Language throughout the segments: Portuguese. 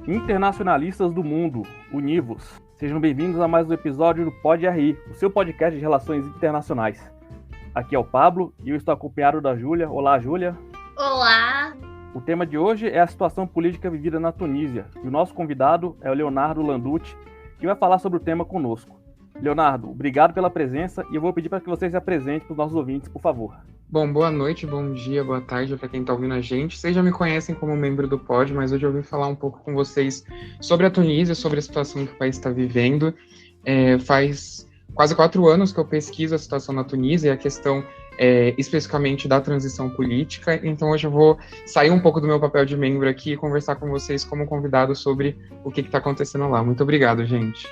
Internacionalistas do mundo, univos. Sejam bem-vindos a mais um episódio do Pod RI, o seu podcast de relações internacionais. Aqui é o Pablo e eu estou acompanhado da Júlia. Olá, Júlia. Olá. O tema de hoje é a situação política vivida na Tunísia e o nosso convidado é o Leonardo Landucci, que vai falar sobre o tema conosco. Leonardo, obrigado pela presença e eu vou pedir para que você se apresente para os nossos ouvintes, por favor. Bom, boa noite, bom dia, boa tarde para quem está ouvindo a gente. Vocês já me conhecem como membro do Pod, mas hoje eu vim falar um pouco com vocês sobre a Tunísia, sobre a situação que o país está vivendo. Faz quase 4 anos que eu pesquiso a situação na Tunísia e a questão especificamente da transição política. Então hoje eu vou sair um pouco do meu papel de membro aqui e conversar com vocês como convidado sobre o que está acontecendo lá. Muito obrigado, gente.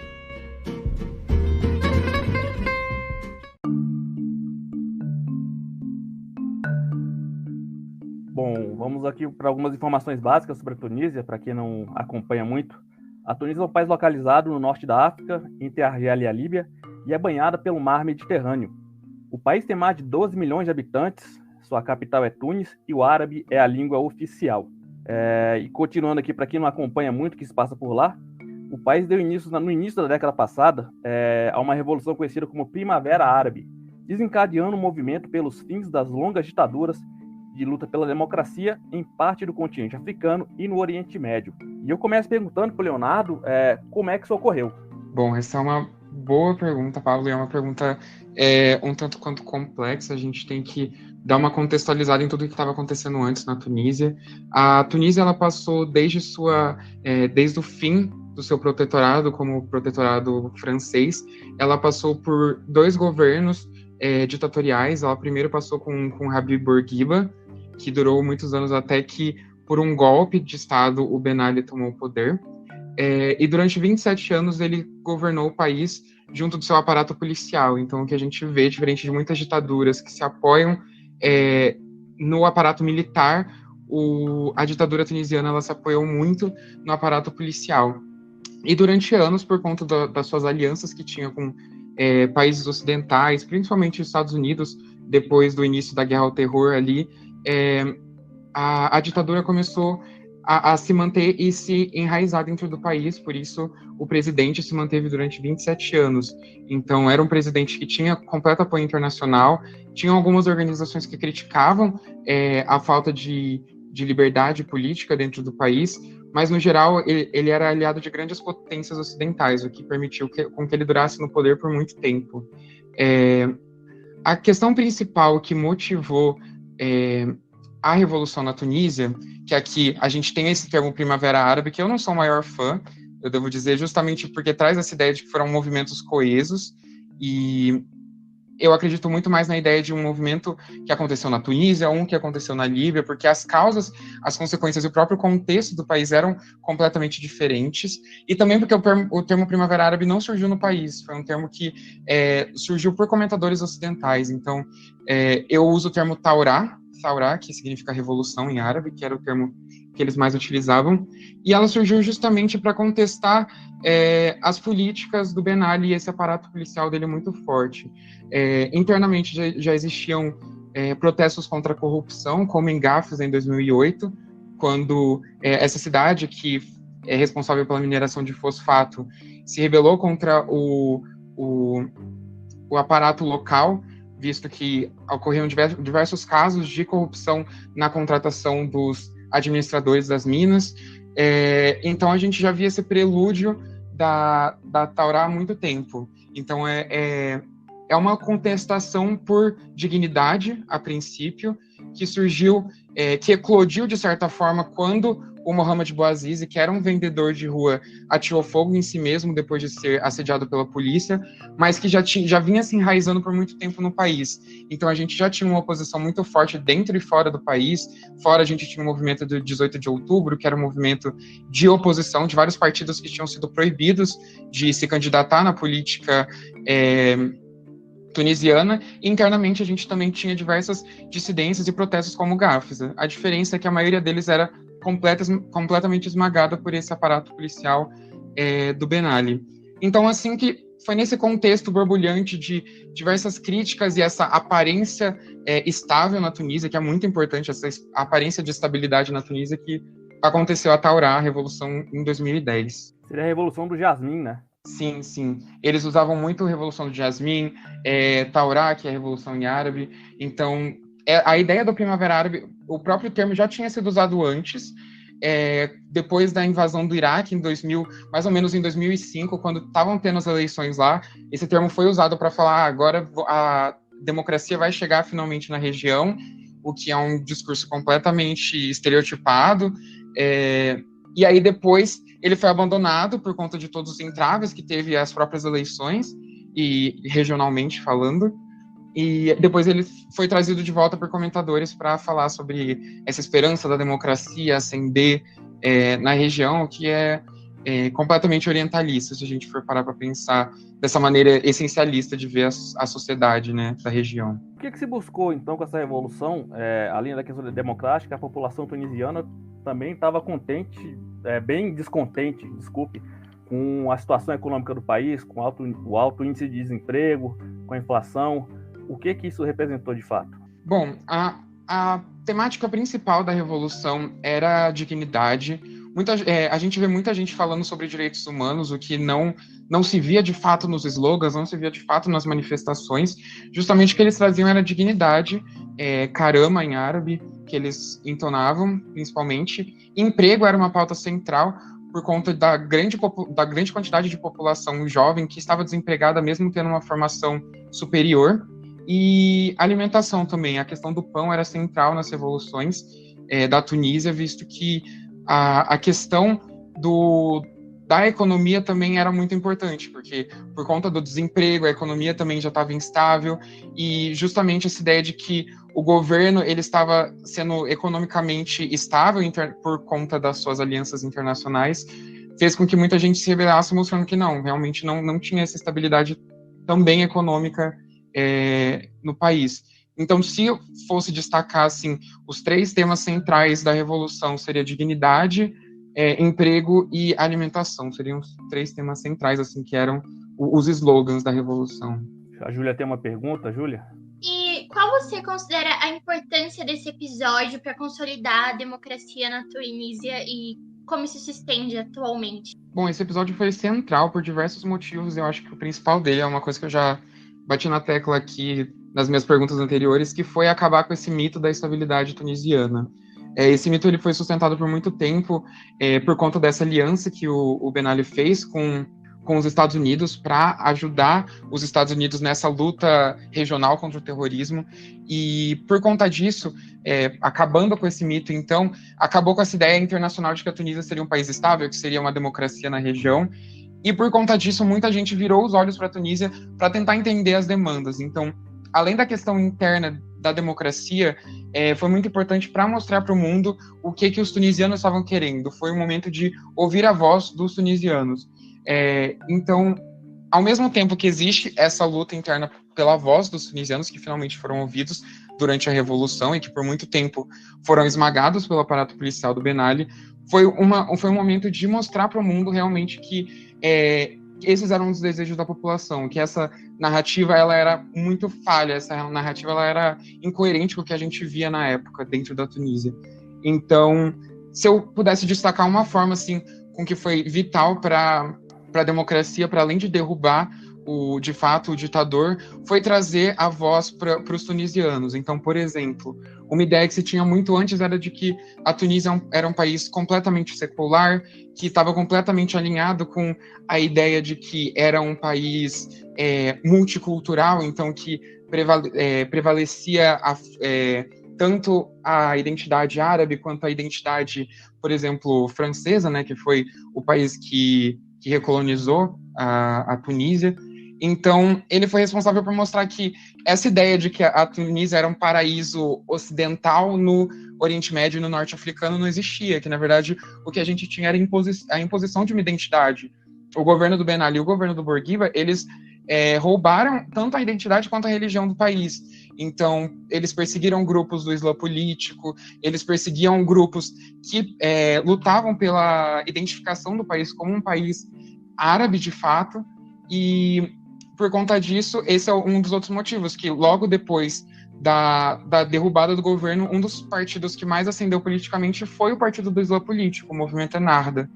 Bom, vamos aqui para algumas informações básicas sobre a Tunísia, para quem não acompanha muito. A Tunísia é um país localizado no norte da África, entre a Argélia e a Líbia, e é banhada pelo mar Mediterrâneo. O país tem mais de 12 milhões de habitantes, sua capital é Tunis, e o árabe é a língua oficial. E continuando aqui, para quem não acompanha muito o que se passa por lá, o país deu início, no início da década passada, a uma revolução conhecida como Primavera Árabe, desencadeando um movimento pelos fins das longas ditaduras de luta pela democracia em parte do continente africano e no Oriente Médio. E eu começo perguntando para o Leonardo como é que isso ocorreu. Bom, essa é uma boa pergunta, Pablo, e é uma pergunta um tanto quanto complexa. A gente tem que dar uma contextualizada em tudo o que estava acontecendo antes na Tunísia. A Tunísia, ela passou desde o fim do seu protetorado, como protetorado francês, ela passou por 2 governos ditatoriais. Ela primeiro passou com Habib Bourguiba, que durou muitos anos até que, por um golpe de Estado, o Ben Ali tomou o poder. E durante 27 anos ele governou o país junto do seu aparato policial. Então, o que a gente vê, diferente de muitas ditaduras que se apoiam no aparato militar, a ditadura tunisiana ela se apoiou muito no aparato policial. E durante anos, por conta das suas alianças que tinha com países ocidentais, principalmente os Estados Unidos, depois do início da Guerra ao Terror ali, a ditadura começou a se manter e se enraizar dentro do país. Por isso o presidente se manteve durante 27 anos. Então era um presidente que tinha completo apoio internacional, tinha algumas organizações que criticavam a falta de liberdade política dentro do país, mas no geral ele era aliado de grandes potências ocidentais, o que permitiu com que ele durasse no poder por muito tempo. A questão principal que motivou a revolução na Tunísia, que aqui a gente tem esse termo Primavera Árabe, que eu não sou o maior fã, eu devo dizer, justamente porque traz essa ideia de que foram movimentos coesos, e eu acredito muito mais na ideia de um movimento que aconteceu na Tunísia, um que aconteceu na Líbia, porque as causas, as consequências e o próprio contexto do país eram completamente diferentes, e também porque o termo Primavera Árabe não surgiu no país, foi um termo que surgiu por comentadores ocidentais. Então, eu uso o termo Taurá, que significa revolução em árabe, que era o termo que eles mais utilizavam, e ela surgiu justamente para contestar as políticas do Ben Ali e esse aparato policial dele muito forte. Internamente já existiam protestos contra a corrupção, como em Gafes, em 2008, quando essa cidade, que é responsável pela mineração de fosfato, se rebelou contra o aparato local, visto que ocorriam diversos casos de corrupção na contratação dos administradores das minas. Então a gente já via esse prelúdio da Taurá há muito tempo. Então é uma contestação por dignidade, a princípio, que surgiu, que eclodiu de certa forma quando o Mohamed Bouazizi, que era um vendedor de rua, atirou fogo em si mesmo depois de ser assediado pela polícia, mas que já vinha se enraizando por muito tempo no país. Então a gente já tinha uma oposição muito forte dentro e fora do país. Fora a gente tinha o movimento do 18 de outubro, que era um movimento de oposição de vários partidos que tinham sido proibidos de se candidatar na política tunisiana. E internamente a gente também tinha diversas dissidências e protestos como Gafes. A diferença é que a maioria deles era completamente esmagada por esse aparato policial do Ben Ali. Então, assim que foi nesse contexto borbulhante de diversas críticas e essa aparência estável na Tunísia, que é muito importante, essa aparência de estabilidade na Tunísia, que aconteceu a Taurá, a Revolução em 2010. Seria a Revolução do Jasmim, né? Sim, sim. Eles usavam muito a Revolução do Jasmim, Taurá, que é a Revolução em Árabe. Então, a ideia do Primavera Árabe, o próprio termo já tinha sido usado antes, depois da invasão do Iraque, em 2000, mais ou menos em 2005, quando estavam tendo as eleições lá, esse termo foi usado para falar, agora a democracia vai chegar finalmente na região, o que é um discurso completamente estereotipado. E aí depois ele foi abandonado por conta de todos os entraves que teve as próprias eleições, e regionalmente falando. E depois ele foi trazido de volta por comentadores para falar sobre essa esperança da democracia ascender na região, que é completamente orientalista, se a gente for parar para pensar dessa maneira essencialista de ver a sociedade, né, da região. O que se buscou, então, com essa revolução? Além da questão democrática, a população tunisiana também estava contente, bem descontente, desculpe, com a situação econômica do país, com o alto índice de desemprego, com a inflação. O que isso representou de fato? Bom, a temática principal da revolução era a dignidade. A gente vê muita gente falando sobre direitos humanos, o que não se via de fato nos slogans, não se via de fato nas manifestações. Justamente o que eles traziam era dignidade, carama em árabe, que eles entonavam principalmente. Emprego era uma pauta central, por conta da grande quantidade de população jovem que estava desempregada, mesmo tendo uma formação superior. E alimentação também, a questão do pão era central nas revoluções da Tunísia, visto que a questão da economia também era muito importante, porque por conta do desemprego, a economia também já estava instável, e justamente essa ideia de que o governo ele estava sendo economicamente estável por conta das suas alianças internacionais, fez com que muita gente se rebelasse, mostrando que realmente não tinha essa estabilidade também econômica no país. Então, se eu fosse destacar assim, os 3 temas centrais da Revolução, seria dignidade, emprego e alimentação. Seriam os 3 temas centrais, assim, que eram os slogans da Revolução. A Júlia tem uma pergunta, Júlia? E qual você considera a importância desse episódio para consolidar a democracia na Tunísia e como isso se estende atualmente? Bom, esse episódio foi central por diversos motivos. Eu acho que o principal dele é uma coisa que eu já bati na tecla aqui nas minhas perguntas anteriores, que foi acabar com esse mito da estabilidade tunisiana. Esse mito ele foi sustentado por muito tempo por conta dessa aliança que o Ben Ali fez com os Estados Unidos para ajudar os Estados Unidos nessa luta regional contra o terrorismo. E por conta disso, acabando com esse mito, então, acabou com essa ideia internacional de que a Tunísia seria um país estável, que seria uma democracia na região. E por conta disso, muita gente virou os olhos para a Tunísia para tentar entender as demandas. Então, além da questão interna da democracia, foi muito importante para mostrar para o mundo o que os tunisianos estavam querendo. Foi um momento de ouvir a voz dos tunisianos. Então, ao mesmo tempo que existe essa luta interna pela voz dos tunisianos, que finalmente foram ouvidos durante a Revolução e que por muito tempo foram esmagados pelo aparato policial do Ben Ali, foi um momento de mostrar para o mundo realmente que esses eram os desejos da população, que essa narrativa ela era muito falha, essa narrativa ela era incoerente com o que a gente via na época dentro da Tunísia. Então, se eu pudesse destacar uma forma assim, com que foi vital para a democracia, para além de derrubar de fato o ditador, foi trazer a voz para os tunisianos. Então, por exemplo, uma ideia que se tinha muito antes era de que a Tunísia era um país completamente secular, que estava completamente alinhado com a ideia de que era um país multicultural, então que prevalecia tanto a identidade árabe quanto a identidade, por exemplo, francesa, né, que foi o país que recolonizou a Tunísia. Então, ele foi responsável por mostrar que essa ideia de que a Tunísia era um paraíso ocidental no Oriente Médio e no Norte Africano não existia, que, na verdade, o que a gente tinha era a imposição de uma identidade. O governo do Ben Ali e o governo do Bourguiba, eles roubaram tanto a identidade quanto a religião do país. Então, eles perseguiram grupos do Islã político, eles perseguiam grupos que lutavam pela identificação do país como um país árabe, de fato, e por conta disso, esse é um dos outros motivos, que logo depois da derrubada do governo, um dos partidos que mais ascendeu politicamente foi o partido do Islã político, o movimento Ennahda.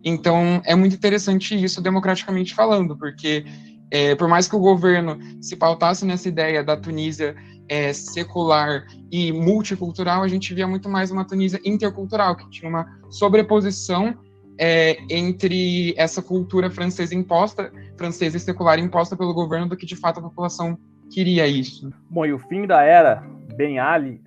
Então, é muito interessante isso, democraticamente falando, porque por mais que o governo se pautasse nessa ideia da Tunísia secular e multicultural, a gente via muito mais uma Tunísia intercultural, que tinha uma sobreposição entre essa cultura francesa e secular imposta pelo governo, do que de fato a população queria isso. Bom, e o fim da era Ben Ali,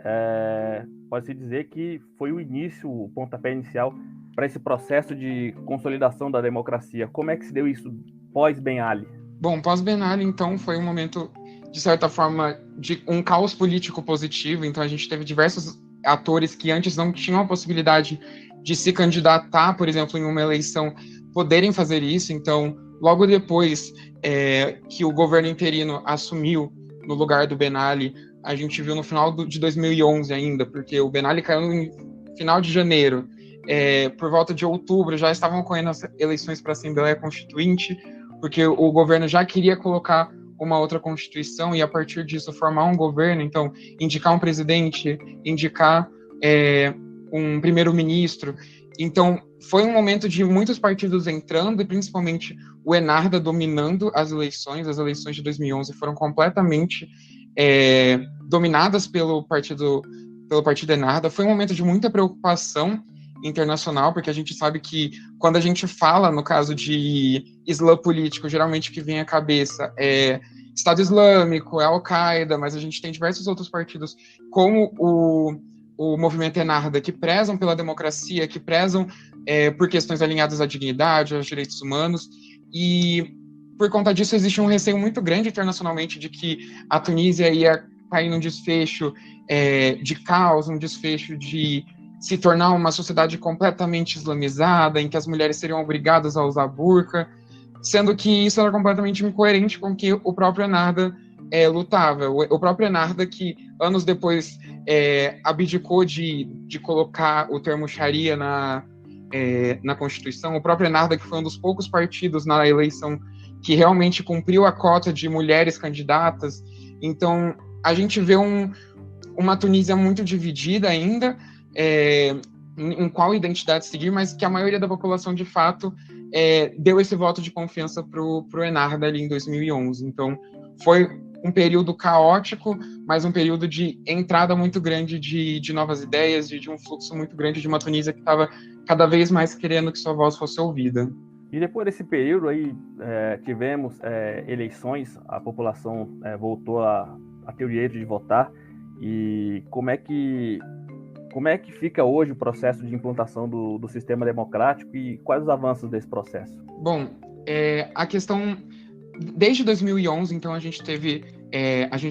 pode-se dizer que foi o início, o pontapé inicial para esse processo de consolidação da democracia. Como é que se deu isso pós-Ben Ali? Bom, pós-Ben Ali, então, foi um momento, de certa forma, de um caos político positivo. Então, a gente teve diversos atores que antes não tinham a possibilidade de se candidatar, por exemplo, em uma eleição, poderem fazer isso. Então, logo depois que o governo interino assumiu no lugar do Ben Ali, a gente viu no final de 2011 ainda, porque o Ben Ali caiu no final de janeiro. Por volta de outubro, já estavam ocorrendo as eleições para a Assembleia Constituinte, porque o governo já queria colocar uma outra Constituição e, a partir disso, formar um governo. Então, indicar um presidente, indicar um primeiro-ministro. Então, foi um momento de muitos partidos entrando, e principalmente o Ennahda dominando as eleições. As eleições de 2011 foram completamente dominadas pelo partido Ennahda. Foi um momento de muita preocupação internacional, porque a gente sabe que quando a gente fala, no caso de Islã político, geralmente o que vem à cabeça é Estado Islâmico, é Al-Qaeda, mas a gente tem diversos outros partidos, como o movimento Ennahda, que prezam pela democracia, que prezam por questões alinhadas à dignidade, aos direitos humanos, e por conta disso existe um receio muito grande internacionalmente de que a Tunísia ia cair num desfecho de caos, um desfecho de se tornar uma sociedade completamente islamizada, em que as mulheres seriam obrigadas a usar burca, sendo que isso era completamente incoerente com o que o próprio Ennahda lutava. O próprio Ennahda, que anos depois abdicou de colocar o termo Sharia na Constituição, o próprio Ennahda, que foi um dos poucos partidos na eleição que realmente cumpriu a cota de mulheres candidatas. Então, a gente vê uma Tunísia muito dividida ainda, em qual identidade seguir, mas que a maioria da população, de fato, deu esse voto de confiança para o Ennahda ali em 2011. Então, foi um período caótico, mas um período de entrada muito grande de novas ideias, de um fluxo muito grande de uma Tunísia que estava cada vez mais querendo que sua voz fosse ouvida. E depois desse período aí, tivemos eleições, a população voltou a ter o direito de votar. E como é que fica hoje o processo de implantação do sistema democrático e quais os avanços desse processo? Bom, a questão, desde 2011, então, a gente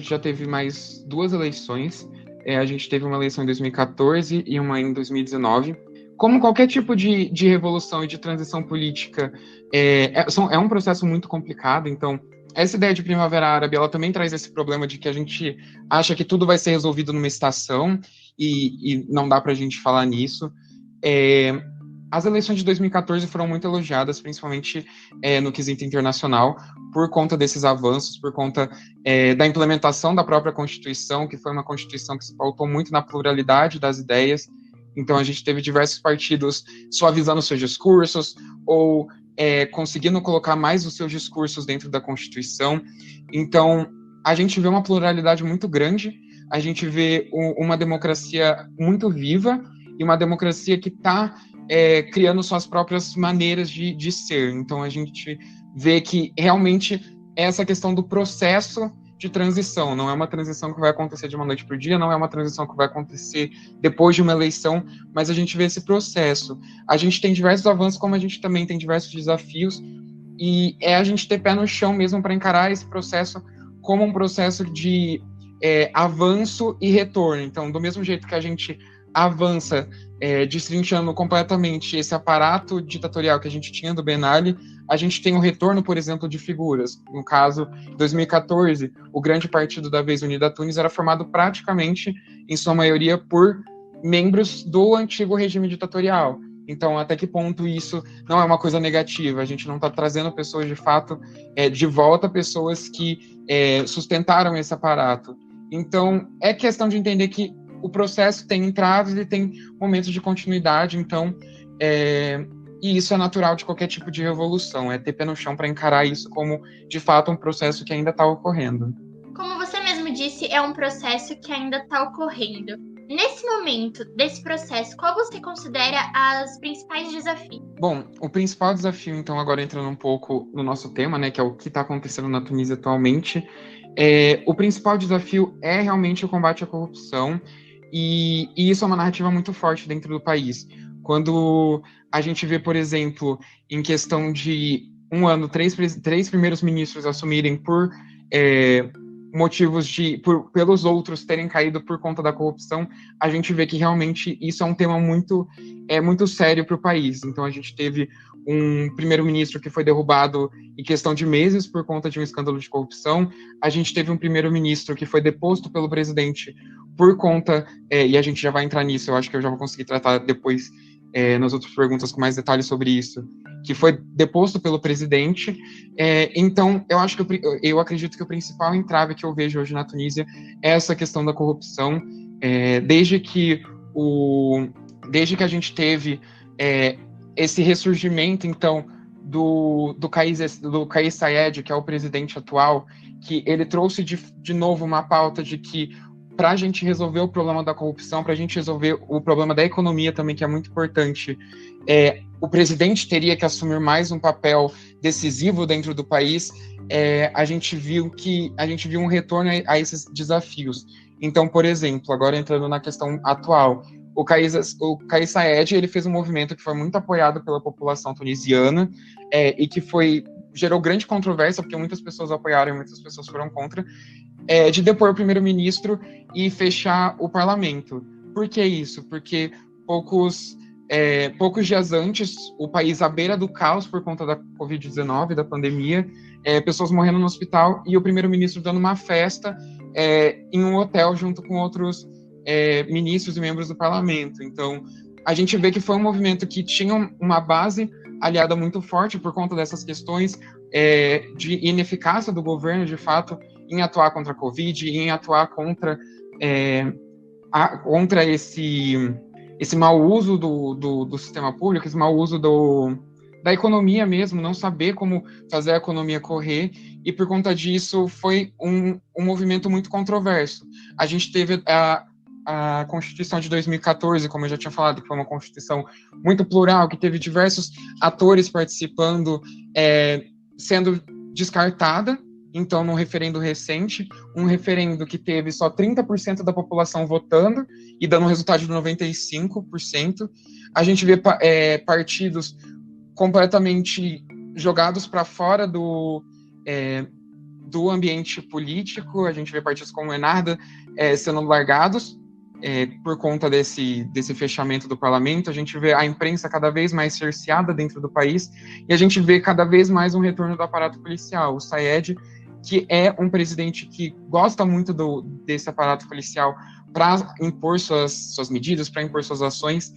já teve mais duas eleições. A gente teve uma eleição em 2014 e uma em 2019. Como qualquer tipo de revolução e de transição política, é um processo muito complicado. Então, essa ideia de Primavera Árabe, ela também traz esse problema de que a gente acha que tudo vai ser resolvido numa estação, e não dá para a gente falar nisso. As eleições de 2014 foram muito elogiadas, principalmente no quesito internacional, por conta desses avanços, por conta da implementação da própria Constituição, que foi uma Constituição que se pautou muito na pluralidade das ideias. Então, a gente teve diversos partidos suavizando seus discursos, ou conseguindo colocar mais os seus discursos dentro da Constituição. Então, a gente vê uma pluralidade muito grande, a gente vê uma democracia muito viva, e uma democracia que está criando suas próprias maneiras de ser. Então, a gente vê que realmente essa questão do processo de transição, não é uma transição que vai acontecer de uma noite para o dia, não é uma transição que vai acontecer depois de uma eleição, mas a gente vê esse processo. A gente tem diversos avanços, como a gente também tem diversos desafios, e a gente ter pé no chão mesmo para encarar esse processo como um processo de avanço e retorno. Então, do mesmo jeito que a gente avança destrinchando completamente esse aparato ditatorial que a gente tinha do Ben Ali, a gente tem o retorno, por exemplo, de figuras. No caso, em 2014, o grande partido da vez, Unida Tunis, era formado praticamente, em sua maioria, por membros do antigo regime ditatorial. Então, até que ponto isso não é uma coisa negativa? A gente não está trazendo pessoas, de fato, de volta, pessoas que sustentaram esse aparato. Então, é questão de entender que o processo tem entradas e tem momentos de continuidade, então, e isso é natural de qualquer tipo de revolução, é ter pé no chão para encarar isso como, de fato, um processo que ainda está ocorrendo. Como você mesmo disse, é um processo que ainda está ocorrendo. Nesse momento desse processo, qual você considera os principais desafios? Bom, o principal desafio, então, agora entrando um pouco no nosso tema, né, que é o que está acontecendo na Tunísia atualmente, o principal desafio é realmente o combate à corrupção, e isso é uma narrativa muito forte dentro do país. Quando a gente vê, por exemplo, em questão de um ano, três primeiros ministros assumirem por motivos pelos outros terem caído por conta da corrupção, a gente vê que realmente isso é um tema muito sério para o país. Então, a gente teve um primeiro-ministro que foi derrubado em questão de meses por conta de um escândalo de corrupção. A gente teve um primeiro-ministro que foi deposto pelo presidente por conta, e a gente já vai entrar nisso, eu acho que eu já vou conseguir tratar depois nas outras perguntas com mais detalhes sobre isso, que foi deposto pelo presidente. Então, eu acredito que o principal entrave que eu vejo hoje na Tunísia é essa questão da corrupção, desde que a gente teve esse ressurgimento, então, do Kais Saied, que é o presidente atual, que ele trouxe de novo uma pauta de que para a gente resolver o problema da corrupção, para a gente resolver o problema da economia também, que é muito importante, o presidente teria que assumir mais um papel decisivo dentro do país. A gente viu um retorno a esses desafios. Então, por exemplo, agora entrando na questão atual, o Kais Saied, ele fez um movimento que foi muito apoiado pela população tunisiana, e que gerou grande controvérsia, porque muitas pessoas apoiaram e muitas pessoas foram contra, de depor o primeiro-ministro e fechar o parlamento. Por que isso? Porque poucos dias antes, o país à beira do caos por conta da Covid-19, da pandemia, pessoas morrendo no hospital, e o primeiro-ministro dando uma festa em um hotel junto com outros ministros e membros do parlamento. Então, a gente vê que foi um movimento que tinha uma base aliada muito forte por conta dessas questões de ineficácia do governo, de fato, em atuar contra a Covid, em atuar contra esse mau uso do sistema público, esse mau uso da economia mesmo, não saber como fazer a economia correr, e por conta disso foi um movimento muito controverso. A gente teve a Constituição de 2014, como eu já tinha falado, que foi uma Constituição muito plural, que teve diversos atores participando, sendo descartada. Então, num referendo recente, um referendo que teve só 30% da população votando e dando um resultado de 95%. A gente vê partidos completamente jogados para fora do ambiente político. A gente vê partidos como o Enarda sendo largados por conta desse fechamento do parlamento. A gente vê a imprensa cada vez mais cerceada dentro do país, e a gente vê cada vez mais um retorno do aparato policial. O Saied, que é um presidente que gosta muito desse aparato policial para impor suas medidas, para impor suas ações.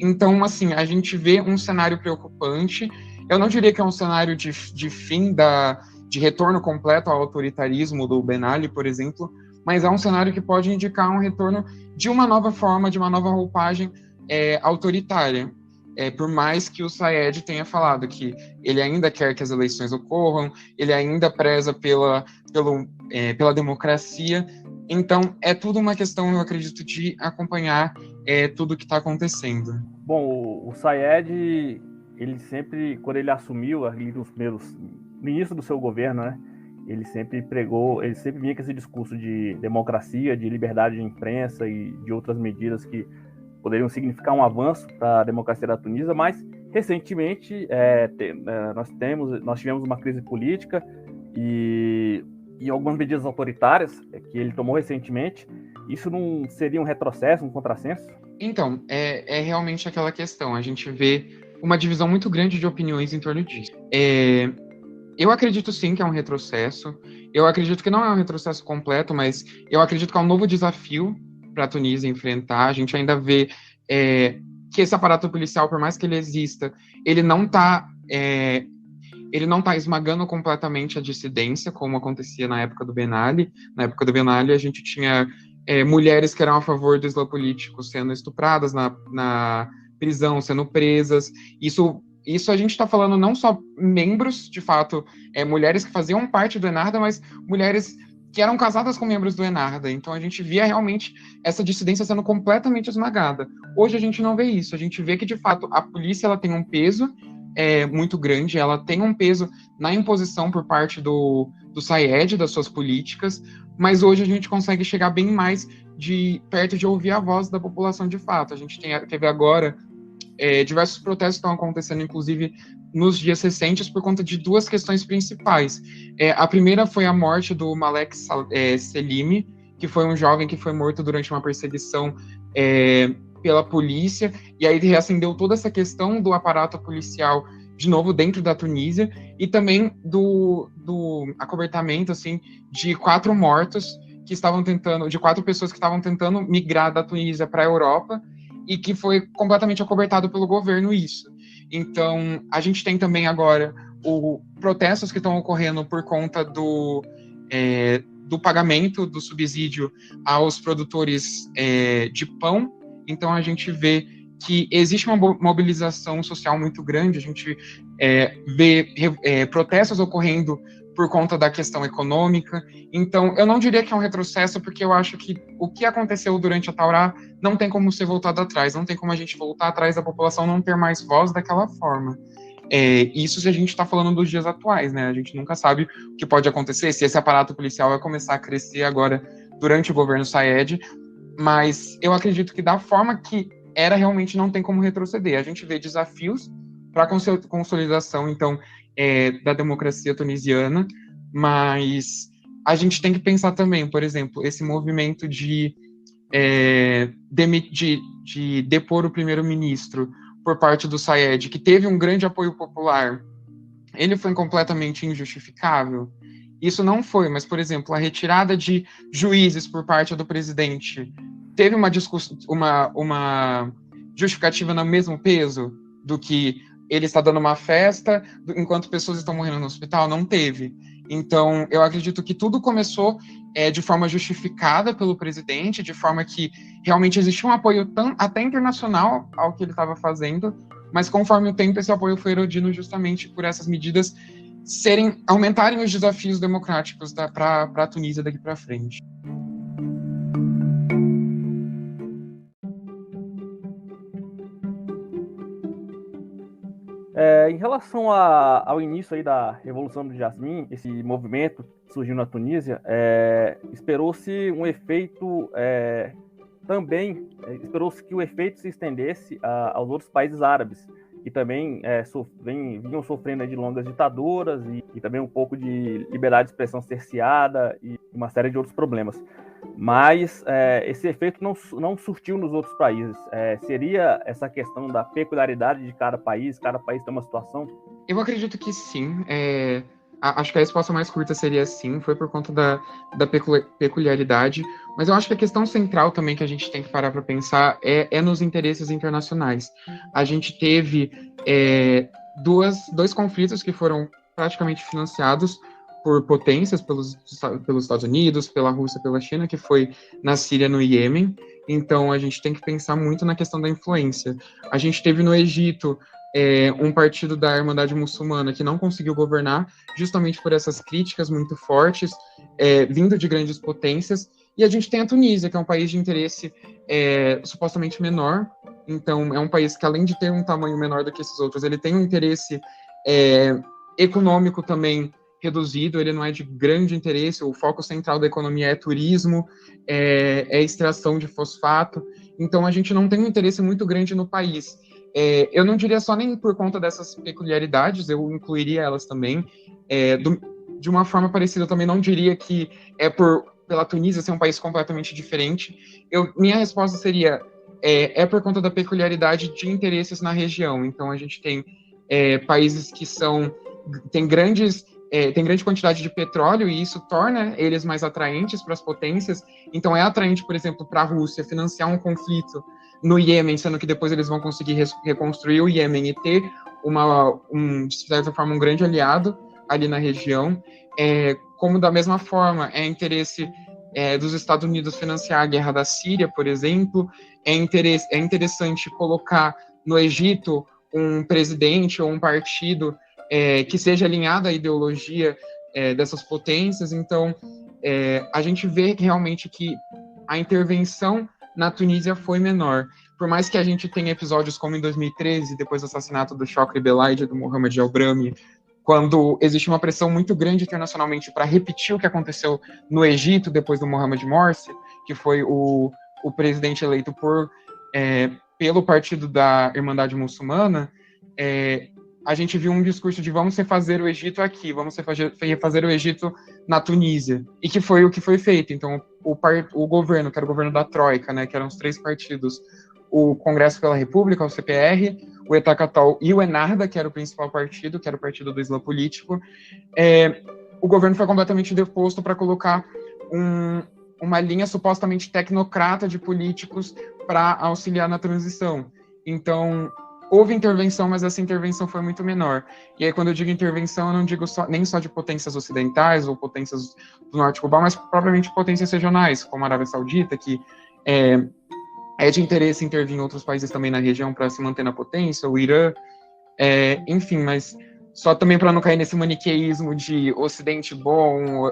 Então, assim, a gente vê um cenário preocupante. Eu não diria que é um cenário de fim de retorno completo ao autoritarismo do Ben Ali, por exemplo, mas é um cenário que pode indicar um retorno de uma nova forma, de uma nova roupagem autoritária. Por mais que o Saied tenha falado que ele ainda quer que as eleições ocorram, ele ainda preza pela democracia. Então, é tudo uma questão, eu acredito, de acompanhar tudo o que está acontecendo. Bom, o Saied, ele sempre, quando ele assumiu, ali nos primeiros, no início do seu governo, né, ele sempre vinha com esse discurso de democracia, de liberdade de imprensa e de outras medidas que poderiam significar um avanço para a democracia da Tunísia, mas recentemente nós tivemos uma crise política e algumas medidas autoritárias que ele tomou recentemente. Isso não seria um retrocesso, um contrassenso? Então, é realmente aquela questão. A gente vê uma divisão muito grande de opiniões em torno disso. Eu acredito sim que é um retrocesso. Eu acredito que não é um retrocesso completo, mas eu acredito que é um novo desafio para a Tunísia enfrentar. A gente ainda vê que esse aparato policial, por mais que ele exista, ele não está ele não está esmagando completamente a dissidência, como acontecia na época do Ben Ali. Na época do Ben Ali, a gente tinha mulheres que eram a favor do Islã político sendo estupradas na prisão, sendo presas. Isso a gente está falando não só membros, de fato, mulheres que faziam parte do Enarda, mas mulheres que eram casadas com membros do Enarda. Então a gente via realmente essa dissidência sendo completamente esmagada. Hoje a gente não vê isso. A gente vê que, de fato, a polícia ela tem um peso muito grande, ela tem um peso na imposição por parte do Sayed, das suas políticas, mas hoje a gente consegue chegar bem mais perto de ouvir a voz da população de fato. A gente teve agora diversos protestos que estão acontecendo, inclusive nos dias recentes, por conta de duas questões principais. A primeira foi a morte do Malek Selimi, que foi um jovem que foi morto durante uma perseguição pela polícia, e aí reacendeu toda essa questão do aparato policial de novo dentro da Tunísia, e também do acobertamento assim, de 4 mortos que estavam tentando, de 4 pessoas que estavam tentando migrar da Tunísia para a Europa, e que foi completamente acobertado pelo governo isso. Então, a gente tem também agora protestos que estão ocorrendo por conta do pagamento do subsídio aos produtores de pão. Então, a gente vê que existe uma mobilização social muito grande, a gente vê protestos ocorrendo por conta da questão econômica. Então, eu não diria que é um retrocesso, porque eu acho que o que aconteceu durante a Taurá não tem como ser voltado atrás, não tem como a gente voltar atrás da população não ter mais voz daquela forma. Isso se a gente está falando dos dias atuais, né? A gente nunca sabe o que pode acontecer, se esse aparato policial vai começar a crescer agora durante o governo Sayed, mas eu acredito que da forma que era, realmente não tem como retroceder. A gente vê desafios para a consolidação, então, da democracia tunisiana, mas a gente tem que pensar também, por exemplo, esse movimento de depor o primeiro-ministro por parte do Sayed, que teve um grande apoio popular, ele foi completamente injustificável? Isso não foi, mas, por exemplo, a retirada de juízes por parte do presidente teve uma justificativa no mesmo peso do que ele está dando uma festa enquanto pessoas estão morrendo no hospital? Não teve. Então, eu acredito que tudo começou de forma justificada pelo presidente, de forma que realmente existia um apoio até internacional ao que ele estava fazendo, mas conforme o tempo esse apoio foi erodindo justamente por essas medidas aumentarem os desafios democráticos para a Tunísia daqui para frente. Em relação ao início aí da Revolução do Jasmim, esse movimento que surgiu na Tunísia, esperou-se um efeito esperou-se que o efeito se estendesse aos outros países árabes, que também vinham sofrendo de longas ditaduras e também um pouco de liberdade de expressão cerceada e uma série de outros problemas. Mas esse efeito não surtiu nos outros países. Seria essa questão da peculiaridade de cada país tem uma situação? Eu acredito que sim. Acho que a resposta mais curta seria sim, foi por conta da peculiaridade, mas eu acho que a questão central também que a gente tem que parar para pensar é nos interesses internacionais. A gente teve dois conflitos que foram praticamente financiados por potências, pelos Estados Unidos, pela Rússia, pela China, que foi na Síria e no Iêmen. Então a gente tem que pensar muito na questão da influência. A gente teve no Egito um partido da Irmandade Muçulmana que não conseguiu governar, justamente por essas críticas muito fortes, vindo de grandes potências, e a gente tem a Tunísia, que é um país de interesse supostamente menor, então é um país que, além de ter um tamanho menor do que esses outros, ele tem um interesse econômico também reduzido, ele não é de grande interesse, o foco central da economia é turismo, é extração de fosfato, então a gente não tem um interesse muito grande no país. Eu não diria só nem por conta dessas peculiaridades, eu incluiria elas também. De uma forma parecida, eu também não diria que pela Tunísia ser um país completamente diferente. Minha resposta seria, por conta da peculiaridade de interesses na região. Então, a gente tem países que têm grande quantidade de petróleo, e isso torna eles mais atraentes para as potências. Então, é atraente, por exemplo, para a Rússia financiar um conflito no Iêmen, sendo que depois eles vão conseguir reconstruir o Iêmen e ter de certa forma, um grande aliado ali na região, como da mesma forma é interesse dos Estados Unidos financiar a guerra da Síria, por exemplo, é interessante colocar no Egito um presidente ou um partido que seja alinhado à ideologia dessas potências. Então, a gente vê realmente que a intervenção na Tunísia foi menor. Por mais que a gente tenha episódios como em 2013, depois do assassinato do Chokri Belaid e do Mohamed El-Brahmi, quando existe uma pressão muito grande internacionalmente para repetir o que aconteceu no Egito depois do Mohamed Morsi, que foi o presidente eleito pelo partido da Irmandade Muçulmana, a gente viu um discurso de vamos refazer o Egito aqui, vamos refazer o Egito na Tunísia, e que foi o que foi feito. Então, o governo, que era o governo da Troika, né, que eram os 3 partidos, o Congresso pela República, o CPR, o Etakatol e o Enarda, que era o principal partido, que era o partido do Islã político, o governo foi completamente deposto para colocar uma linha supostamente tecnocrata de políticos para auxiliar na transição. Então, houve intervenção, mas essa intervenção foi muito menor. E aí, quando eu digo intervenção, eu não digo nem só de potências ocidentais ou potências do norte global, mas propriamente potências regionais, como a Arábia Saudita, que é de interesse intervir em outros países também na região para se manter na potência, o Irã, enfim, mas só também para não cair nesse maniqueísmo de Ocidente bom,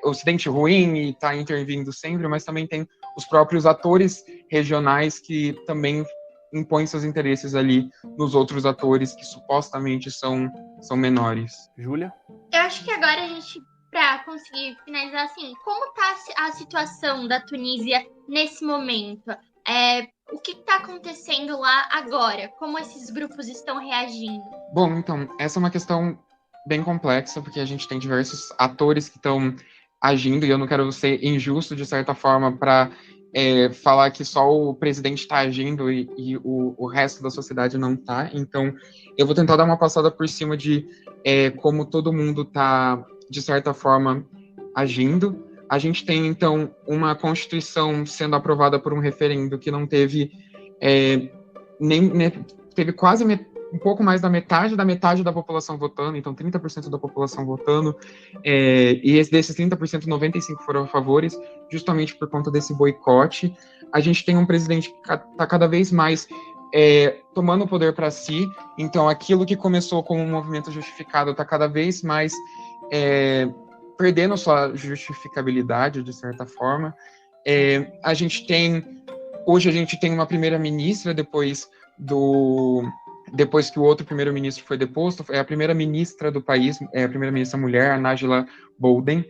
Ocidente ruim e tá intervindo sempre, mas também tem os próprios atores regionais que também impõem seus interesses ali nos outros atores que supostamente são menores. Júlia? Eu acho que agora a gente, para conseguir finalizar assim, como tá a situação da Tunísia nesse momento? O que está acontecendo lá agora? Como esses grupos estão reagindo? Bom, então, essa é uma questão bem complexa, porque a gente tem diversos atores que estão agindo, e eu não quero ser injusto, de certa forma, para falar que só o presidente está agindo e o resto da sociedade não está. Então, eu vou tentar dar uma passada por cima de como todo mundo está, de certa forma, agindo. A gente tem, então, uma Constituição sendo aprovada por um referendo que não teve teve quase um pouco mais da metade da população votando, então 30% da população votando, e desses 30%, 95% foram a favores, justamente por conta desse boicote. A gente tem um presidente que está cada vez mais tomando o poder para si, então aquilo que começou como um movimento justificado está cada vez mais perdendo sua justificabilidade, de certa forma. Hoje a gente tem uma primeira-ministra, depois que o outro primeiro-ministro foi deposto, é a primeira-ministra do país, é a primeira-ministra mulher, a Najla Bouden,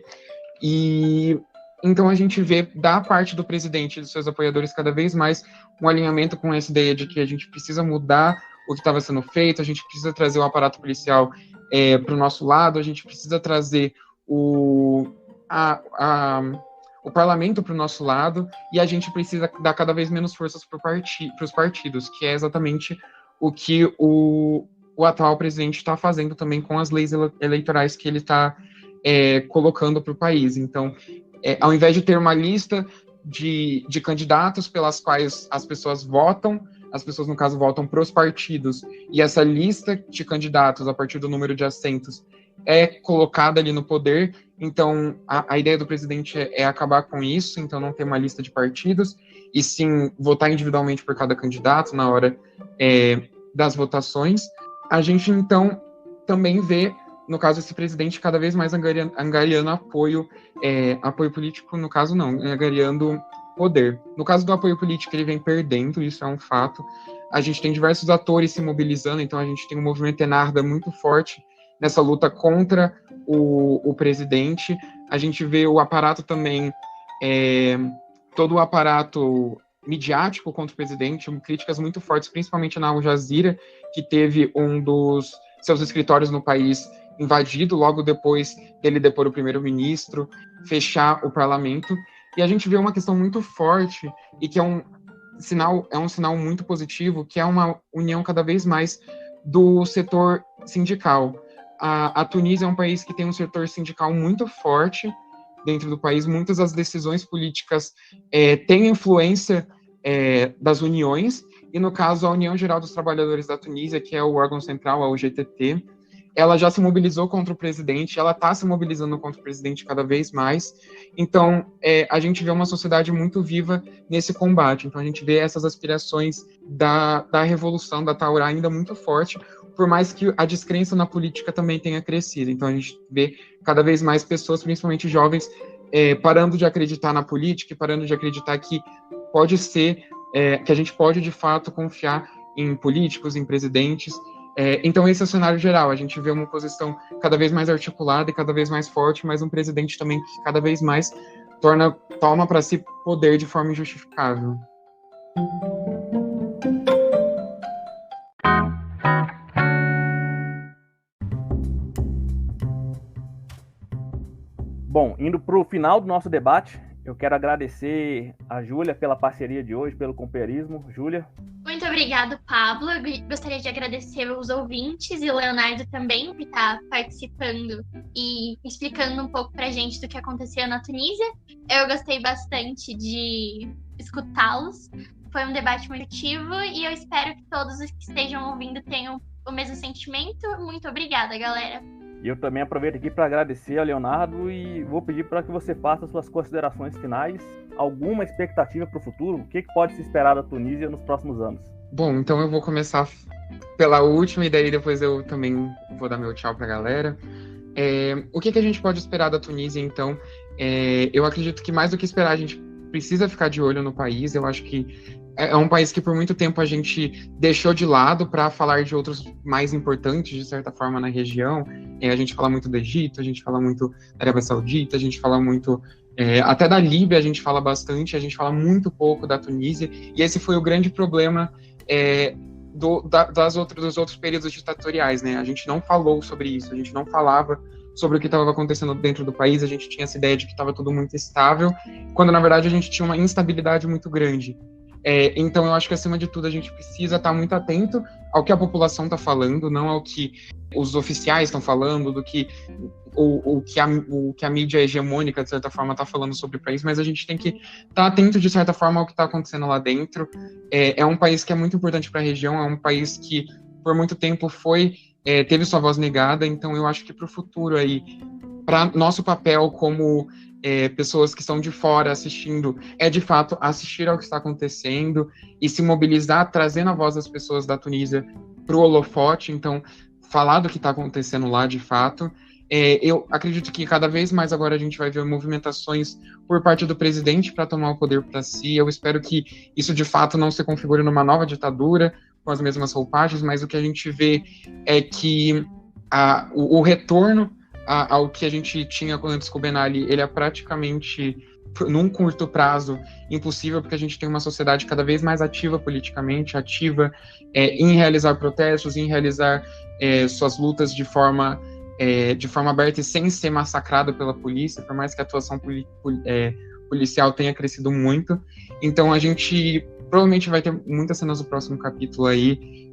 e então a gente vê da parte do presidente e dos seus apoiadores cada vez mais um alinhamento com essa ideia de que a gente precisa mudar o que estava sendo feito, a gente precisa trazer o aparato policial para o nosso lado, a gente precisa trazer o parlamento para o nosso lado, e a gente precisa dar cada vez menos forças para os partidos, que é exatamente o que o atual presidente está fazendo também com as leis eleitorais que ele está colocando para o país. Então, ao invés de ter uma lista de candidatos pelas quais as pessoas votam, as pessoas, no caso, votam para os partidos, e essa lista de candidatos, a partir do número de assentos, é colocada ali no poder. Então, a ideia do presidente é acabar com isso, então não ter uma lista de partidos, e sim votar individualmente por cada candidato na hora das votações. A gente, então, também vê, no caso, esse presidente cada vez mais angariando apoio político, no caso não, angariando poder. No caso do apoio político, ele vem perdendo, isso é um fato. A gente tem diversos atores se mobilizando, então a gente tem um movimento Enarda muito forte nessa luta contra o presidente. A gente vê o aparato também, todo o aparato midiático contra o presidente, críticas muito fortes, principalmente na Al Jazeera, que teve um dos seus escritórios no país invadido logo depois dele depor o primeiro-ministro, fechar o parlamento. E a gente vê uma questão muito forte e que é um sinal muito positivo, que é uma união cada vez mais do setor sindical. A Tunísia é um país que tem um setor sindical muito forte dentro do país. Muitas das decisões políticas têm influência das uniões, e no caso a União Geral dos Trabalhadores da Tunísia, que é o órgão central, a UGTT, ela já se mobilizou contra o presidente, ela está se mobilizando contra o presidente cada vez mais. Então, a gente vê uma sociedade muito viva nesse combate. Então, a gente vê essas aspirações da revolução, da Taurá ainda muito forte, por mais que a descrença na política também tenha crescido. Então, a gente vê cada vez mais pessoas, principalmente jovens, parando de acreditar na política e parando de acreditar que pode ser, que a gente pode, de fato, confiar em políticos, em presidentes. Então, esse é o cenário geral. A gente vê uma oposição cada vez mais articulada e cada vez mais forte, mas um presidente também que cada vez mais toma para si poder de forma injustificável. Bom, indo para o final do nosso debate, eu quero agradecer a Júlia pela parceria de hoje, pelo companheirismo. Júlia. Muito obrigado, Pablo. Eu gostaria de agradecer os ouvintes e o Leonardo também por estar participando e explicando um pouco pra gente do que aconteceu na Tunísia. Eu gostei bastante de escutá-los. Foi um debate muito ativo e eu espero que todos os que estejam ouvindo tenham o mesmo sentimento. Muito obrigada, galera. E eu também aproveito aqui para agradecer ao Leonardo e vou pedir para que você faça suas considerações finais. Alguma expectativa para o futuro? O que pode se esperar da Tunísia nos próximos anos? Bom, então eu vou começar pela última e daí depois eu também vou dar meu tchau para a galera. O que a gente pode esperar da Tunísia, então? Eu acredito que mais do que esperar, a gente precisa ficar de olho no país. Eu acho que é um país que por muito tempo a gente deixou de lado para falar de outros mais importantes, de certa forma, na região. A gente fala muito do Egito, a gente fala muito da Arábia Saudita, a gente fala muito até da Líbia, a gente fala bastante, a gente fala muito pouco da Tunísia, e esse foi o grande problema dos outros períodos ditatoriais, né? A gente não falou sobre isso, a gente não falava sobre o que estava acontecendo dentro do país, a gente tinha essa ideia de que estava tudo muito estável, quando na verdade a gente tinha uma instabilidade muito grande. Então eu acho que acima de tudo a gente precisa estar muito atento ao que a população está falando, não ao que os oficiais estão falando, do que o que a mídia hegemônica, de certa forma, está falando sobre o país, mas a gente tem que estar atento, de certa forma, ao que está acontecendo lá dentro. É um país que é muito importante para a região, é um país que, por muito tempo, teve sua voz negada, então eu acho que para o futuro aí, para nosso papel como pessoas que estão de fora assistindo, de fato assistir ao que está acontecendo e se mobilizar, trazendo a voz das pessoas da Tunísia para o holofote, então falar do que está acontecendo lá de fato. Eu acredito que cada vez mais agora a gente vai ver movimentações por parte do presidente para tomar o poder para si. Eu espero que isso de fato não se configure numa nova ditadura com as mesmas roupagens, mas o que a gente vê é que o retorno ao que a gente tinha antes com o Ben Ali, ele é praticamente, num curto prazo, impossível, porque a gente tem uma sociedade cada vez mais ativa politicamente, ativa em realizar protestos, em realizar suas lutas de forma aberta e sem ser massacrado pela polícia, por mais que a atuação policial tenha crescido muito. Então a gente provavelmente vai ter muitas cenas no próximo capítulo aí,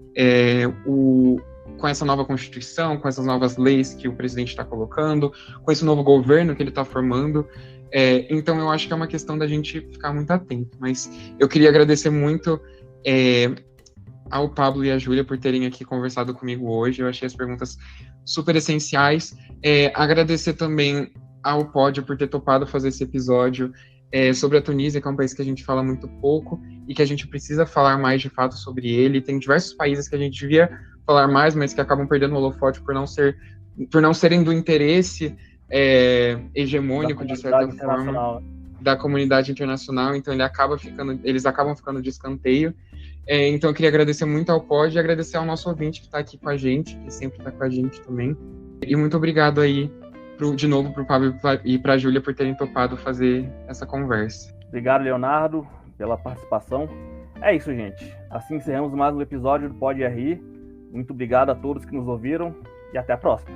com essa nova Constituição, com essas novas leis que o presidente está colocando, com esse novo governo que ele está formando. Então eu acho que é uma questão da gente ficar muito atento. Mas eu queria agradecer muito ao Pablo e à Júlia por terem aqui conversado comigo hoje. Eu achei as perguntas super essenciais. Agradecer também ao Pódio por ter topado fazer esse episódio sobre a Tunísia, que é um país que a gente fala muito pouco e que a gente precisa falar mais de fato sobre ele. Tem diversos países que a gente devia falar mais, mas que acabam perdendo o holofote por não serem do interesse hegemônico, de certa forma, da comunidade internacional. Então eles acabam ficando de escanteio. Então eu queria agradecer muito ao Pod e agradecer ao nosso ouvinte que está aqui com a gente, que sempre está com a gente também. E muito obrigado aí de novo para o Pablo e para a Júlia por terem topado fazer essa conversa. Obrigado, Leonardo, pela participação. É isso, gente. Assim encerramos mais um episódio do Pod RI. Muito obrigado a todos que nos ouviram e até a próxima.